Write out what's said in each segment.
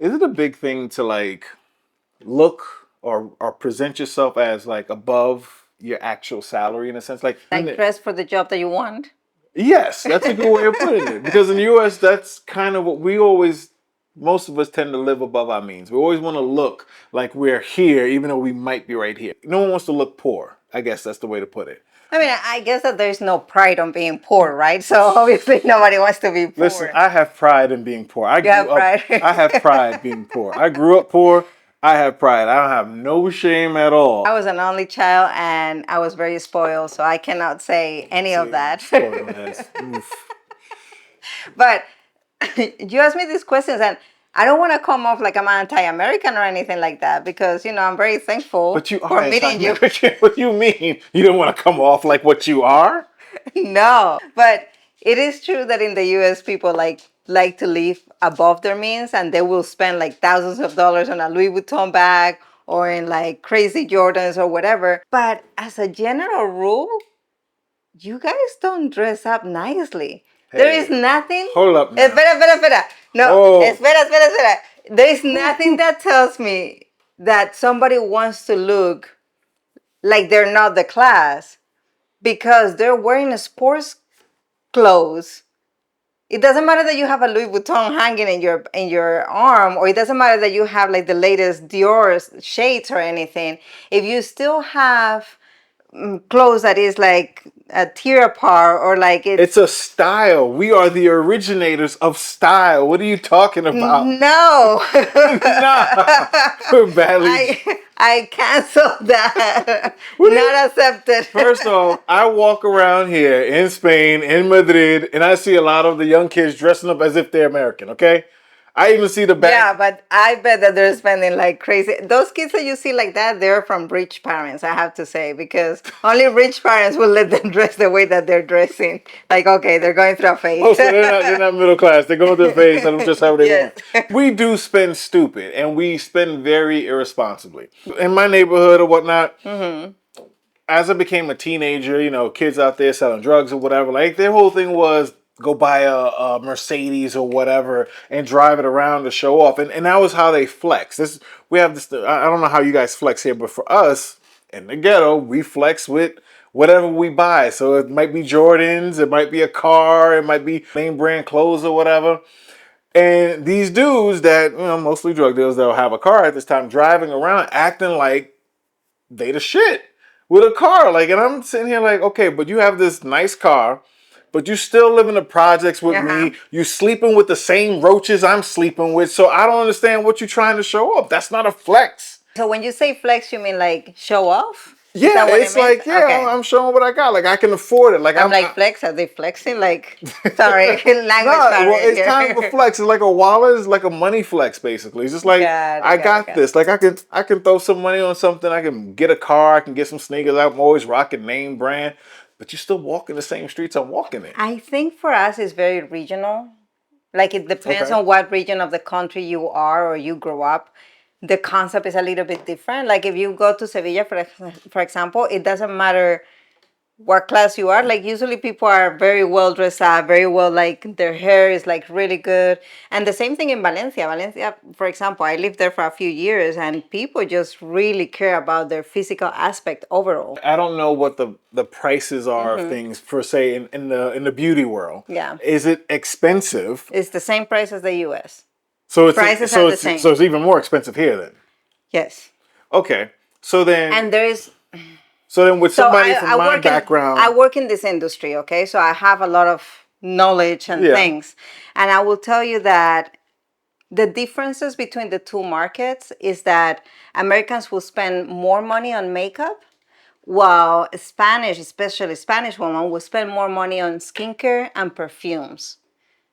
Is it a big thing to like look or present yourself as like above your actual salary in a sense? Like, Like dress for the job that you want. yes, that's a good way of putting it. Because in the US, that's kind of what we always, most of us tend to live above our means. We always want to look like we're here, even though we might be right here. No one wants to look poor. I guess that's the way to put it. I mean, I guess that there's no pride on being poor, right? So obviously nobody wants to be Listen, poor. I have pride in being poor. You have pride. I have pride being poor. I grew up poor. I have pride. I don't have no shame at all. I was an only child and I was very spoiled, so I cannot say any of See, that. spoiled ass. Oof. But you asked me these questions, and I don't want to come off like I'm anti-American or anything like that because, I'm very thankful But you are for meeting you. anti-American. What do you mean? You don't want to come off like what you are? No, but it is true that in the US people like to live above their means and they will spend like thousands of dollars on a Louis Vuitton bag or in like crazy Jordans or whatever. But as a general rule, you guys don't dress up nicely. There is Hey, nothing. hold up now. Espera. No, Oh, espera. There is nothing that tells me that somebody wants to look like they're not the class because they're wearing sports clothes. It doesn't matter that you have a Louis Vuitton hanging in your arm, or it doesn't matter that you have like the latest Dior shades or anything. If you still have clothes that is like a tear apart or like it's a style. We are the originators of style. What are you talking about? no. Nah, we're badly. I canceled that. What do you? Not accepted. First off, I walk around here in Spain, in Madrid, and I see a lot of the young kids dressing up as if they're American, okay? I even see the Yeah, back. but I bet that they're spending like crazy. Those kids that you see like that, they're from rich parents, I have to say, because only rich parents will let them dress the way that they're dressing. Like, okay, they're going through a Oh, phase. so they're not middle class. They're going through the phase, let them just how they Yes. want. We do spend stupid, and we spend very irresponsibly. In my neighborhood or whatnot, Hmm. as I became a teenager, kids out there selling drugs or whatever, like their whole thing was go buy a Mercedes or whatever and drive it around to show off. And that was how they flex. We have this, I don't know how you guys flex here, but for us in the ghetto, we flex with whatever we buy. So it might be Jordans, it might be a car, it might be name brand clothes or whatever. And these dudes that, mostly drug dealers that'll have a car at this time driving around acting like they the shit with a car. Like, and I'm sitting here like, okay, but you have this nice car, but you still live in the projects with Uh-huh. me. You sleeping with the same roaches I'm sleeping with. So I don't understand what you're trying to show up. That's not a flex. So when you say flex, you mean like show off? Is Yeah, that what it it's means? like, yeah, Okay. I'm showing what I got. Like I can afford it. Like I'm like flex. Are they flexing? Like, sorry, language no, well, barrier it's kind of a here. flex. It's like a wallet. It's like a money flex, basically. It's just like I got Got it. this. Like I can throw some money on something. I can get a car. I can get some sneakers. I'm always rocking name brand, but you still walking the same streets I'm walking in. I think for us it's very regional. Like it depends Okay. on what region of the country you are or you grow up. The concept is a little bit different. Like if you go to Sevilla, for example, it doesn't matter what class you are. Like usually people are very well dressed up, very well, like their hair is like really good. And the same thing in Valencia. Valencia, for example, I lived there for a few years and people just really care about their physical aspect overall. I don't know what the prices are of things per se in the beauty world. Yeah. Is it expensive? It's the same price as the US. So Prices are so the it's same. so it's even more expensive here then. Yes. Okay. So then And there is with so somebody I, from I my work in I background, work in this industry, okay? So I have a lot of knowledge and yeah. things. And I will tell you that the differences between the two markets is that Americans will spend more money on makeup, while Spanish, especially Spanish women, will spend more money on skincare and perfumes.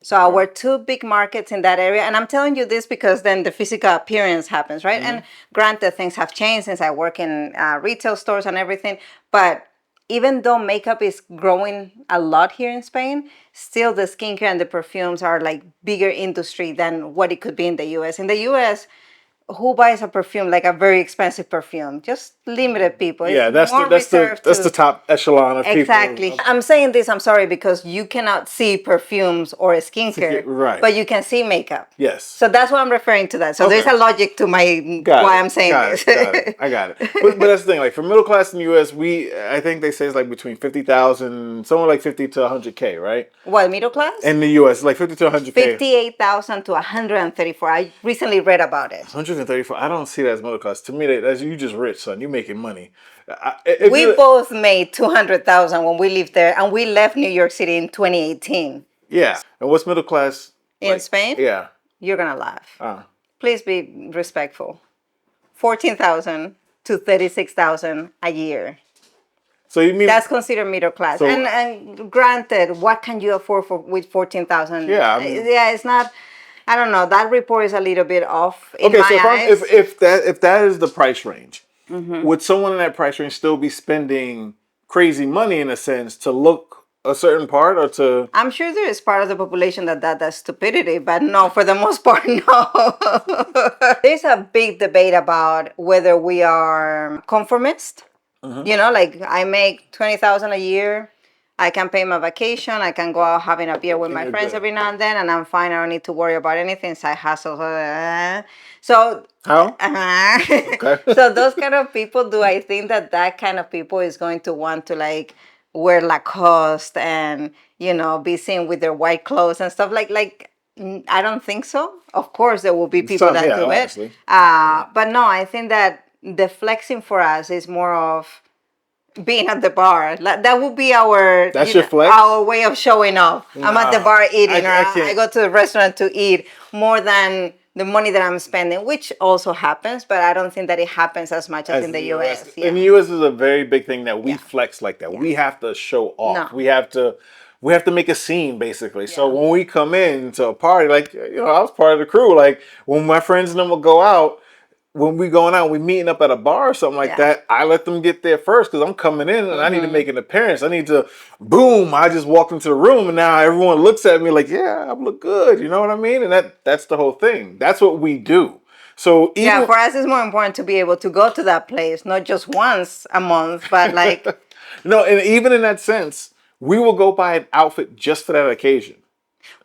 So our two big markets in that area, and I'm telling you this because then the physical appearance happens, right? And granted, things have changed since I work in retail stores and everything. But even though makeup is growing a lot here in Spain, still the skincare and the perfumes are like bigger industry than what it could be in the U.S. In the U.S., who buys a perfume, like a very expensive perfume? Just limited people. Yeah, It's more reserved that's the to. top echelon of Exactly. people. I'm saying this, I'm sorry, because you cannot see perfumes or skincare, Right. but you can see makeup. Yes. So that's why I'm referring to that. So there's Okay. a logic to my Got why it. I'm saying Got this. it. Got it. I got it. But that's the thing. Like for middle class in the U.S., I think they say it's like between 50,000, somewhere like 50 to 100K, right? What, middle class? In the U.S., like 50 to 100K. 58,000 to 134. I recently read about it. 134. I don't see that as middle class. To me, that's you just rich, son. You making money. We both made 200,000 when we lived there, and we left New York City in 2018. Yeah. And what's middle class In Spain? Yeah. You're gonna laugh. Please be respectful. 14,000 to 36,000 a year. So you mean that's considered middle class? And granted, what can you afford with 14,000? Yeah, I mean, yeah, it's not. I don't know. That report is a little bit off in okay, my so eyes. if that is the price range, would someone in that price range still be spending crazy money in a sense to look a certain part or to? I'm sure there is part of the population that does stupidity, but no, for the most part, no. There's a big debate about whether we are conformist. You know, like I make 20,000 a year. I can pay my vacation. I can go out having a beer with my friends every now and then, and I'm fine. I don't need to worry about anything. Side hustles. So How? Okay. So those kind of people, do I think that kind of people is going to want to like wear Lacoste and be seen with their white clothes and stuff I don't think so. Of course, there will be people that do honestly. it. But no, I think that the flexing for us is more of being at the bar. That would be our That's your flex? our way of showing off. I'm at the bar eating, I go to the restaurant to eat more than the money that I'm spending, which also happens, but I don't think that it happens as much as in the US. In the US is a very big thing that we flex like that. Yeah. We have to show off. No. We have to make a scene basically. So when we come in to a party, like I was part of the crew. Like when my friends and them will go out, when we going out, we meeting up at a bar or something like that, I let them get there first because I'm coming in and I need to make an appearance. I need to, boom, I just walked into the room and now everyone looks at me like, yeah, I look good. You know what I mean? And that's the whole thing. That's what we do. So even, for us, it's more important to be able to go to that place, not just once a month, but like. No, and even in that sense, we will go buy an outfit just for that occasion.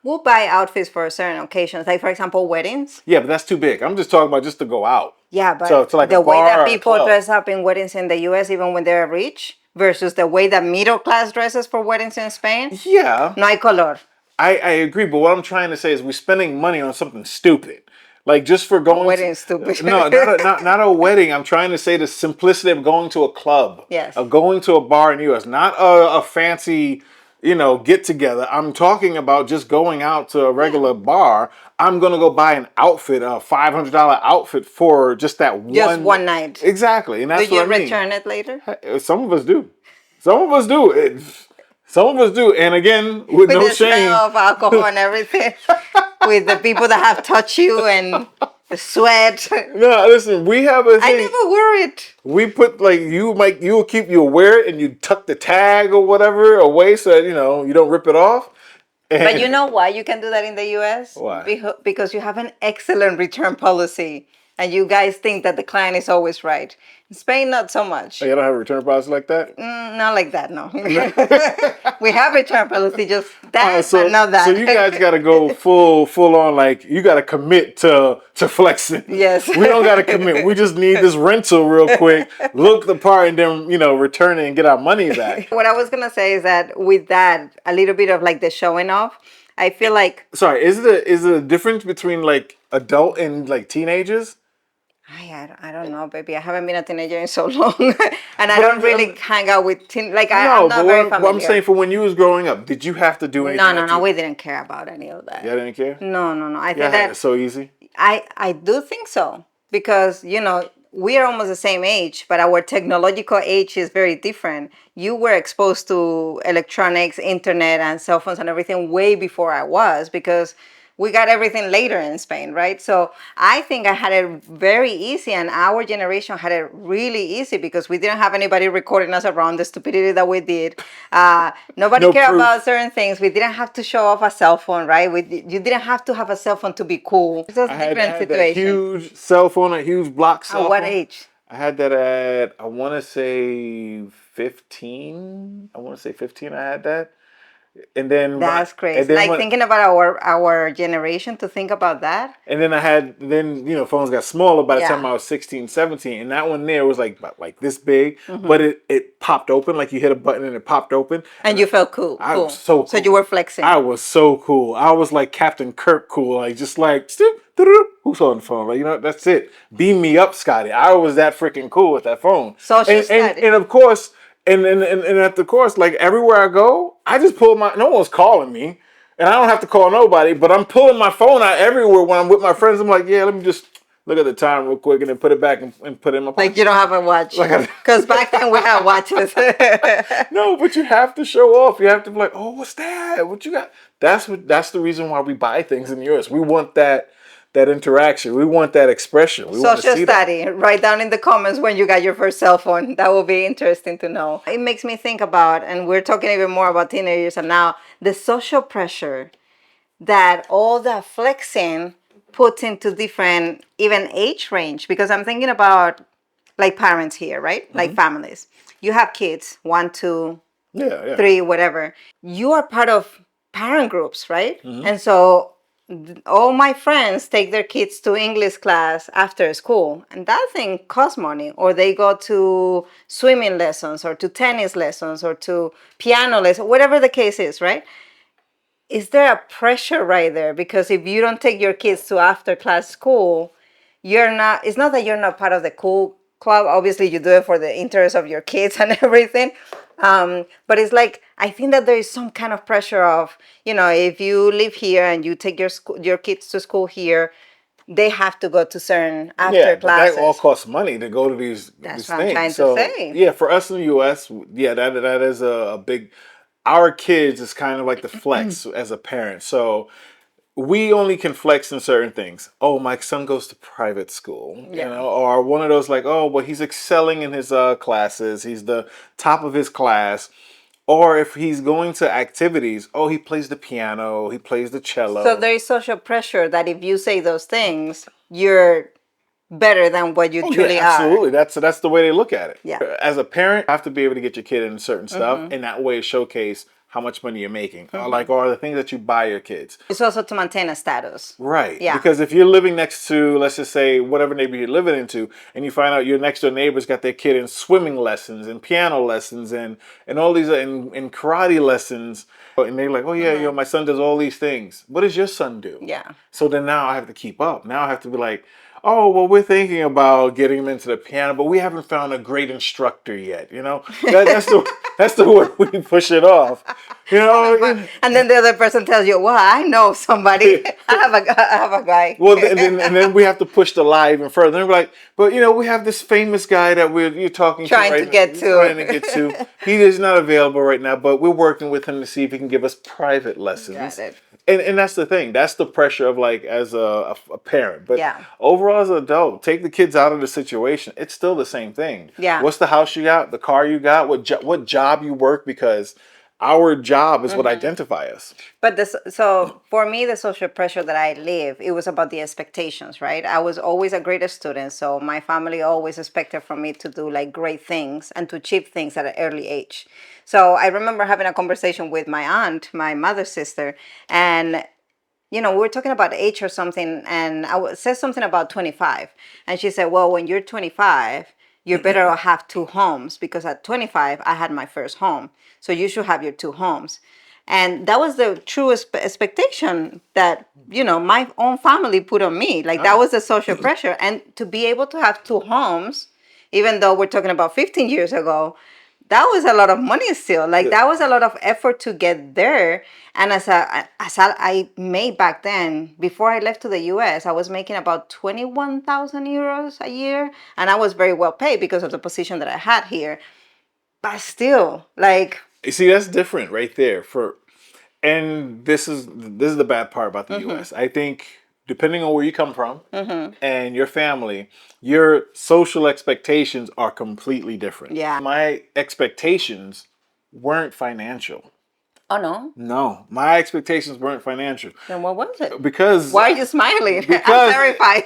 We'll buy outfits for certain occasions, like for example, weddings. Yeah, but that's too big. I'm just talking about just to go out. Yeah, but so, like the way that people club. dress up in weddings in the US, even when they're rich, versus the way that middle class dresses for weddings in Spain. Yeah. No hay color. I agree, but what I'm trying to say is we're spending money on something stupid. Like just for going wedding stupid. No, not a wedding. I'm trying to say the simplicity of going to a club. Yes. Of going to a bar in the US. Not a fancy, get together. I'm talking about just going out to a regular bar. I'm gonna go buy an outfit, a $500 outfit for just that one night. Exactly. And that's do you what I mean. return it later? Some of us do. Some of us do. Some of us do, and again, with no the shame. Smell of alcohol and everything, with the people that have touched you and the sweat. No, listen, we have a thing. I never wear it. We put you'll wear it and you tuck the tag or whatever away so that you don't rip it off. But you know why you can do that in the US? Why? Because you have an excellent return policy. And you guys think that the client is always right. In Spain, not so much. Oh, you don't have a return policy like that? Not like that, no. We have return policy, just that, but not that. So you guys got to go full on, like, you got to commit to flexing. Yes. We don't got to commit. We just need this rental real quick, look the part, and then, return it and get our money back. What I was going to say is that with that, a little bit of like the showing off, I feel like... Sorry, is it a difference between like adult and like teenagers? I don't know, baby. I haven't been a teenager in so long, and I don't really hang out with teen. Like I'm not very familiar. What I'm saying, for when you was growing up, did you have to do anything? No. We didn't care about any of that. Yeah, didn't care. No. I think that it's so easy. I do think so because we are almost the same age, but our technological age is very different. You were exposed to electronics, internet, and cell phones and everything way before I was because we got everything later in Spain, right? So I think I had it very easy, and our generation had it really easy because we didn't have anybody recording us around the stupidity that we did. Nobody No cared about proof. certain things. We didn't have to show off a cell phone, right? You didn't have to have a cell phone to be cool. It's just I different had that situation. huge cell phone, a huge block At cell what phone. age? I had that at, I want to say 15. I want to say 15 I had that. And then when I, That's and crazy. then Like when thinking about our generation to think about that. and then I had then phones got smaller by the time Yeah. I was 16, 17, and that one there was like this big, but Hmm. it popped open, like you hit a button and it popped open, And and you felt cool, I was cool. so So you cool. were flexing. I was so cool. I was like Captain Kirk cool, like just like who's on the phone? Like that's it. Beam me up, Scotty. I was that freaking cool with that phone, Social and study. of course, and at the course, like everywhere I go, I just pull my. No one's calling me. And I don't have to call nobody, but I'm pulling my phone out everywhere when I'm with my friends. I'm like, yeah, let me just look at the time real quick and then put it back and put it in my Like you pocket. don't have a watch. Like, Because back then we had watches. no, but you have to show off. You have to be like, oh, what's that? What you got? That's the reason why we buy things in the US. We want that interaction. We want that expression. We want to Social see that. study. Write down in the comments when you got your first cell phone. That will be interesting to know. It makes me think about, and we're talking even more about teenagers and now, the social pressure that all that flexing puts into different even age range. Because I'm thinking about like parents here, right? Like families. You have kids, 1, 2, Yeah, yeah. 3, whatever. You are part of parent groups, right? Mm-hmm. And so all my friends take their kids to English class after school, and that thing costs money. Or they go to swimming lessons, or to tennis lessons, or to piano lessons, whatever the case is, right? Is there a pressure right there? Because if you don't take your kids to after class school, you're not, it's not that you're not part of the cool club. Obviously you do it for the interest of your kids and everything. But it's like, I think that there is some kind of pressure of, if you live here and you take your kids to school here, they have to go to certain Yeah, after but that all classes. costs money to go to these That's what I'm things. trying to So say. yeah, for us in the U.S., yeah, that is a big. Our kids is kind of like the flex as a parent. So we only can flex in certain things. Oh, my son goes to private school, Yeah. or one of those like, oh, well, he's excelling in his classes. He's the top of his class. Or if he's going to activities, oh, he plays the piano, he plays the So cello. there is social pressure that if you say those things, you're better than what you Oh yeah, truly are. absolutely. That's the way they look at it. Yeah. As a parent, you have to be able to get your kid into certain stuff, and that way showcase how much money you're making, or the things that you buy your kids. It's also to maintain a status. Right. Yeah. Because if you're living next to, let's just say, whatever neighborhood you're living into, and you find out your next door neighbor's got their kid in swimming lessons and piano lessons and all these and karate lessons, and they're like, oh yeah, my son does all these things. What does your son do? Yeah. So then now I have to keep up. Now I have to be like, oh well, we're thinking about getting him into the piano, but we haven't found a great instructor yet. That's the way we push it off. You know. And then the other person tells you, "Well, I know somebody. I have a guy." Well, and then we have to push the lie even further. And we're like, but we have this famous guy that you're talking to Trying to right now. get You're trying to get to. to. He is not available right now, but we're working with him to see if he can give us private Got lessons. it. And that's the thing. That's the pressure of like as a parent. But Yeah. overall, as an adult, take the kids out of the situation. It's still the same thing. Yeah. What's the house you got? The car you got? What job you work? Because our job is what identify us. But so for me, the social pressure that I live, it was about the expectations, right? I was always a great student, so my family always expected from me to do like great things and to achieve things at an early age. So I remember having a conversation with my aunt, my mother's sister, and we were talking about age or something, and said something about 25, and she said, "Well, when you're 25, you're better to have two homes because at 25, I had my first home, so you should have your two homes." And that was the true expectation that my own family put on me. Like that was the social pressure, and to be able to have two homes, even though we're talking about 15 years ago, that was a lot of money still. Like that was a lot of effort to get there. And I made back then, before I left to the US, I was making about 21,000 euros a year, and I was very well paid because of the position that I had here. But still, like, You see, that's different right there. And this is the bad part about the U.S. I think depending on where you come from and your family, your social expectations are completely different. Yeah. My expectations weren't financial. Oh no. No, my expectations weren't financial Then what was it? because Why are you smiling? I'm because terrified.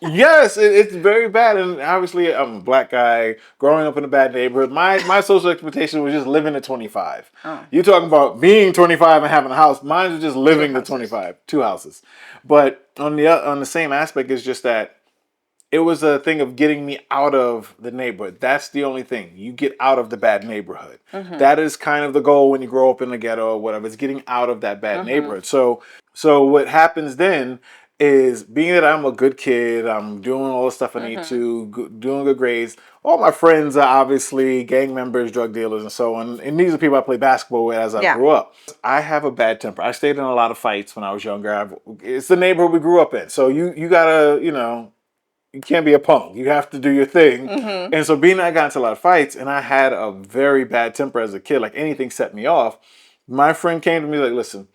yes, it's very bad, and obviously I'm a black guy growing up in a bad neighborhood. My social expectation was just living to 25. Oh. You talking about being 25 and having a house? Mine was just living to houses. 25, two houses. But on the same aspect is just that it was a thing of getting me out of the neighborhood. That's the only thing. You get out of the bad neighborhood. That is kind of the goal when you grow up in the ghetto or whatever. It's getting out of that bad neighborhood. So what happens then is being that I'm a good kid, I'm doing all the stuff I need to, doing good grades. All my friends are obviously gang members, drug dealers, and so on. And these are people I play basketball with as I Yeah. grew up. I have a bad temper. I stayed in a lot of fights when I was younger. It's the neighborhood we grew up in. So you gotta, you can't be a punk. You have to do your thing. And so being that I got into a lot of fights and I had a very bad temper as a kid, like anything set me off, my friend came to me like, listen,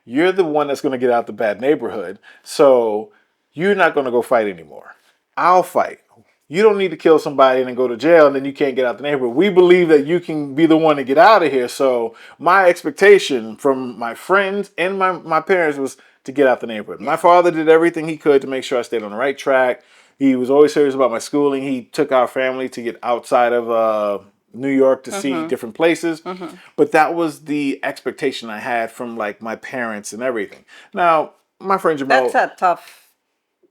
you're the one that's going to get out the bad neighborhood. So you're not going to go fight anymore. I'll fight. You don't need to kill somebody and then go to jail and then you can't get out the neighborhood. We believe that you can be the one to get out of here. So my expectation from my friends and my parents was to get out the neighborhood. My father did everything he could to make sure I stayed on the right track. He was always serious about my schooling. He took our family to get outside of New York to see different places. But that was the expectation I had from like my parents and everything. Now, my friend Jamal. That's a tough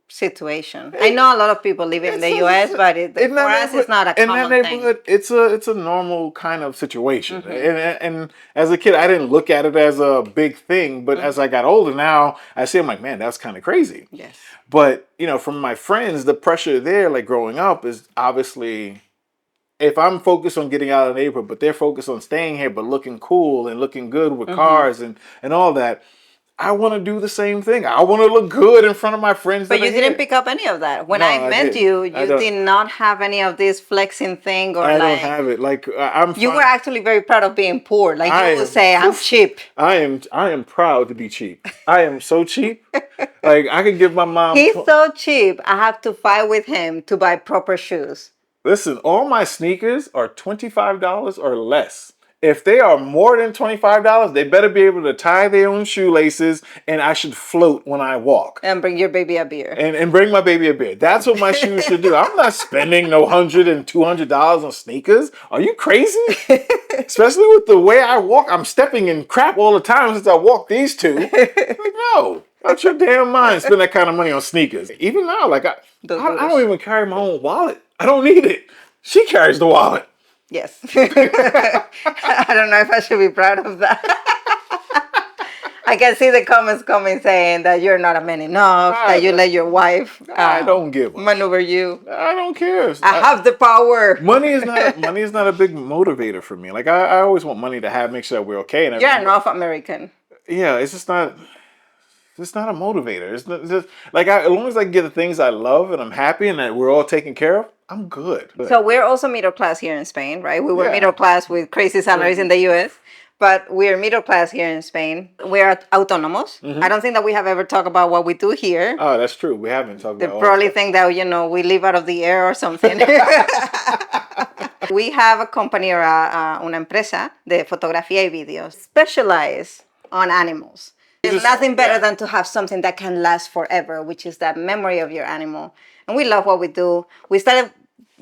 situation. I know a lot of people live in the U.S., but for us, it's not a in common that neighborhood, thing. it's a normal kind of situation. And as a kid, I didn't look at it as a big thing. But as I got older now, I see I'm like, man, that's kind of crazy. Yes. But from my friends, the pressure there, like growing up, is obviously if I'm focused on getting out of the neighborhood, but they're focused on staying here, but looking cool and looking good with cars and all that. I want to do the same thing. I want to look good in front of my friends. But you didn't pick up any of that. When No, I met you, I you don't. did not have any of this flexing thing or I don't like. have it. Like I'm. You were actually very proud of being poor. Like I you would am- say, I'm cheap. I am proud to be cheap. I am so cheap. Like I could give my mom. He's so cheap. I have to fight with him to buy proper shoes. Listen, all my sneakers are $25 or less. If they are more than $25, they better be able to tie their own shoelaces, and I should float when I walk. And bring your baby a beer. And bring my baby a beer. That's what my shoes should do. I'm not spending no $100 and $200 on sneakers. Are you crazy? Especially with the way I walk. I'm stepping in crap all the time since I walked these two. Like, no. Out your damn mind, spend that kind of money on sneakers. Even now, like I don't even carry my own wallet. I don't need it. She carries the wallet. Yes. I don't know if I should be proud of that. I can see the comments coming saying that you're not a man enough, that you let your wife I don't give a maneuver you. I don't care. I have the power. Money is not a big motivator for me. Like I always want money to make sure that we're okay and You're everything. an North American. Yeah, it's just not. It's not a motivator. It's just like as long as I can get the things I love and I'm happy and that we're all taken care of, I'm good. So we're also middle class here in Spain, right? We were Yeah. middle class with crazy salaries in the US, but we're middle class here in Spain. We're autonomos. I don't think that we have ever talked about what we do here. Oh, that's true. We haven't talked They about. probably think that we live out of the air or something. We have a company or una empresa de fotografía y video specialized on animals. There's nothing better than to have something that can last forever, which is that memory of your animal. And we love what we do. We started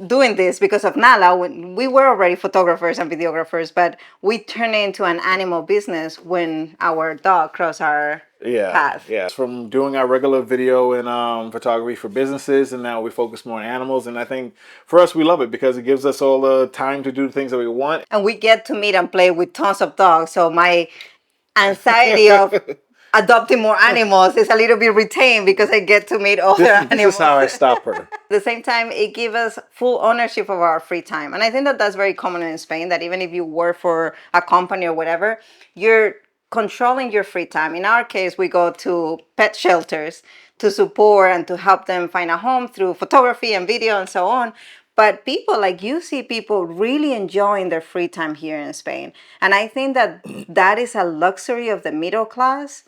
doing this because of Nala. When we were already photographers and videographers, but we turned it into an animal business when our dog crossed our path. Yeah. From doing our regular video and photography for businesses, and now we focus more on animals. And I think for us, we love it because it gives us all the time to do the things that we want. And we get to meet and play with tons of dogs. So my anxiety of adopting more animals is a little bit retained because I get to meet other animals. This is how I stop her. At the same time, it gives us full ownership of our free time. And I think that that's very common in Spain, that even if you work for a company or whatever, you're controlling your free time. In our case, we go to pet shelters to support and to help them find a home through photography and video and so on. But people, like you see people really enjoying their free time here in Spain. And I think that that is a luxury of the middle class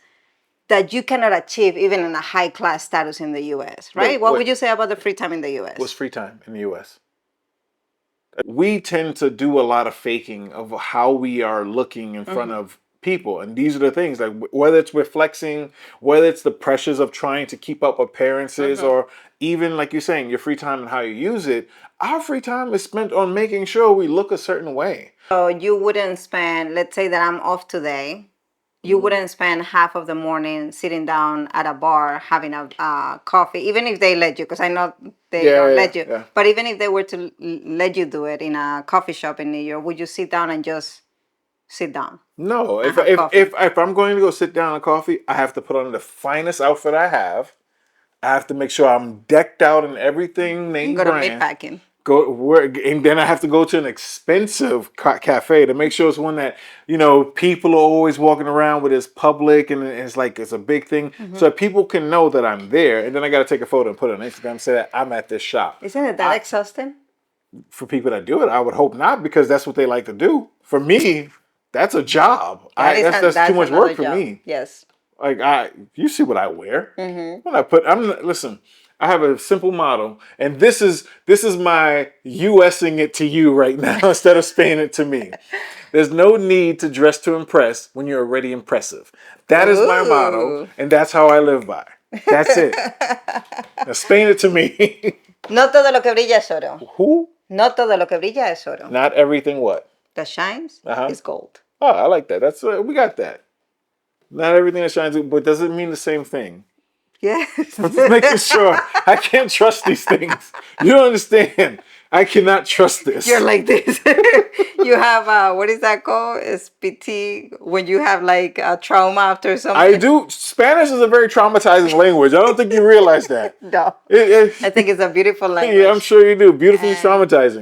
that you cannot achieve even in a high class status in the US, right? Wait, What wait. would you say about the free time in the What's US? free time in the U.S.? We tend to do a lot of faking of how we are looking in front of people, and these are the things like whether it's with flexing, whether it's the pressures of trying to keep up appearances, or even like you're saying, your free time and how you use it. Our free time is spent on making sure we look a certain way. So you wouldn't spend, let's say that I'm off today, you wouldn't spend half of the morning sitting down at a bar having a coffee, even if they let you, because I know they Yeah, don't yeah, let you. yeah. But even if they were to let you do it in a coffee shop in New York, would you sit down and just sit down No, and if have if coffee? if if I'm going to go sit down and coffee, I have to put on the finest outfit I have. I have to make sure I'm decked out in everything name Go to brand. meatpacking. Go work, and then I have to go to an expensive cafe to make sure it's one that people are always walking around with. It's public and it's like it's a big thing, so that people can know that I'm there. And then I got to take a photo and put it on Instagram, say that I'm at this shop. Isn't it that exhausting? For people that do it, I would hope not, because that's what they like to do. For me, that's a job. That's too That's much another work for job. me. Yes. Like you see what I wear. When I put, listen. I have a simple model, and this is my USing it to you right now instead of Spain it to me. There's no need to dress to impress when you're already impressive. That is my motto, Ooh. and that's how I live by. That's it. Now Spain it to me. No todo lo que brilla es oro. Who? No todo lo que brilla es oro. Not everything. What? That shines Uh-huh. is gold. Oh, I like that. That's we got that. Not everything that shines, but doesn't mean the same thing. Yes. I'm just making sure. I can't trust these things. You don't understand. I cannot trust this. You're like this. You have what is that called? It's PT when you have like a trauma after something. I do. Spanish is a very traumatizing language. I don't think you realize that. No. It, I think it's a beautiful language. yeah, I'm sure you do. Beautifully traumatizing.